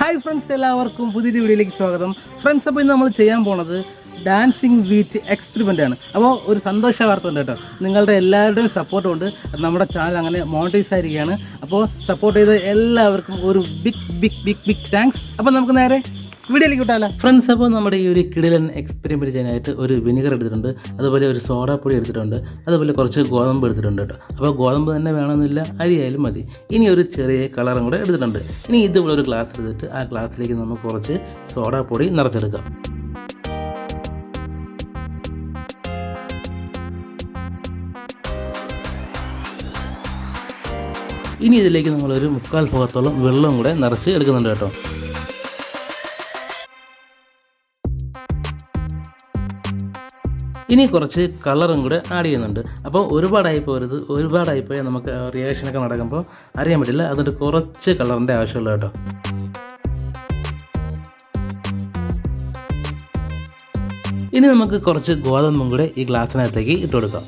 Hi friends, എല്ലാവർക്കും പുതിയൊരു വീഡിയോയിലേക്ക് സ്വാഗതം. ഫ്രണ്ട്സ്, അപ്പോൾ ഇന്ന് നമ്മൾ ചെയ്യാൻ പോണത് ഡാൻസിങ് വീറ്റ് എക്സ്പെരിമെൻ്റ് ആണ്. അപ്പോൾ ഒരു സന്തോഷ വാർത്ത ഉണ്ട് കേട്ടോ. നിങ്ങളുടെ എല്ലാവരുടെയും സപ്പോർട്ട് കൊണ്ട് നമ്മുടെ ചാനൽ അങ്ങനെ മോണിറ്റൈസ് ആയിരിക്കുകയാണ്. അപ്പോൾ സപ്പോർട്ട് ചെയ്ത എല്ലാവർക്കും ഒരു ബിഗ് താങ്ക്സ്. അപ്പോൾ നമുക്ക് നേരെ വീഡിയോയിലേക്ക് വിട്ടാലോ ഫ്രണ്ട്സ്. അപ്പോൾ നമ്മുടെ ഈ ഒരു കിടിലൻ എക്സ്പെരിമെൻറ്റ് ചെയ്യാനായിട്ട് ഒരു വിനിഗർ എടുത്തിട്ടുണ്ട്, അതുപോലെ ഒരു സോഡാപ്പൊടി എടുത്തിട്ടുണ്ട്, അതുപോലെ കുറച്ച് ഗോതമ്പ് എടുത്തിട്ടുണ്ട് കേട്ടോ. അപ്പോൾ ഗോതമ്പ് തന്നെ വേണമെന്നില്ല, അരിയായാലും മതി. ഇനി ഒരു ചെറിയ കളറും കൂടെ എടുത്തിട്ടുണ്ട്. ഇനി ഇതുപോലെ ഒരു ഗ്ലാസ് എടുത്തിട്ട് ആ ഗ്ലാസ്സിലേക്ക് നമുക്ക് കുറച്ച് സോഡാപ്പൊടി നിറച്ചെടുക്കാം. ഇനി ഇതിലേക്ക് നമ്മളൊരു 3/4 ഭാഗത്തോളം വെള്ളം കൂടെ നിറച്ച് എടുക്കുന്നുണ്ട് കേട്ടോ. ഇനി കുറച്ച് കളറും കൂടെ ആഡ് ചെയ്യുന്നുണ്ട്. അപ്പോൾ ഒരുപാടായി പോയാൽ നമുക്ക് റിയാക്ഷനൊക്കെ നടക്കുമ്പോൾ അറിയാൻ പറ്റില്ല. അതുകൊണ്ട് കുറച്ച് കളറിൻ്റെ ആവശ്യമുള്ളൂ കേട്ടോ. ഇനി നമുക്ക് കുറച്ച് ഗോതമ്പും കൂടെ ഈ ഗ്ലാസ്സിനകത്തേക്ക് ഇട്ട് കൊടുക്കാം.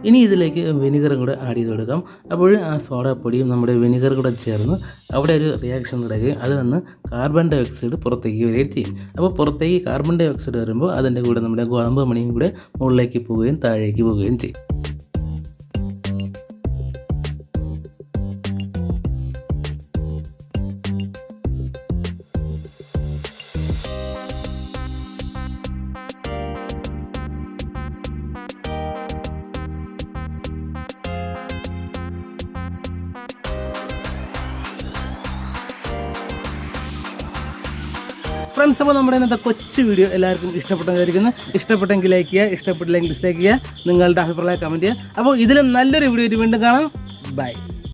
ഇനി ഇതിലേക്ക് വിനിഗറും കൂടെ ആഡ് ചെയ്ത് കൊടുക്കാം. അപ്പോൾ ആ സോഡാപ്പൊടിയും നമ്മുടെ വിനിഗർ കൂടെ ചേർന്ന് അവിടെ ഒരു റിയാക്ഷൻ നടക്കുകയും അതിൽ നിന്ന് കാർബൺ ഡൈ ഓക്സൈഡ് പുറത്തേക്ക് വരികയും ചെയ്യും. അപ്പോൾ പുറത്തേക്ക് കാർബൺ ഡൈ ഓക്സൈഡ് വരുമ്പോൾ അതിൻ്റെ കൂടെ നമ്മുടെ ഗോതമ്പ് മണിയും കൂടെ മുകളിലേക്ക് പോവുകയും താഴേക്ക് പോവുകയും ചെയ്യും. ഫ്രണ്ട്സ്, അപ്പോൾ നമ്മുടെ ഇന്നത്തെ കൊച്ചു വീഡിയോ എല്ലാവർക്കും ഇഷ്ടപ്പെട്ടെന്ന് ഇഷ്ടപ്പെട്ടെങ്കിൽ ലൈക്ക് ചെയ്യുക, ഇഷ്ടപ്പെട്ടില്ലെങ്കിൽ ഡിസ്ലൈക്ക് ചെയ്യുക, നിങ്ങളുടെ അഭിപ്രായം കമൻറ്റ് ചെയ്യുക. അപ്പോൾ ഇതിലും നല്ലൊരു വീഡിയോ വീണ്ടും കാണാം. ബൈ.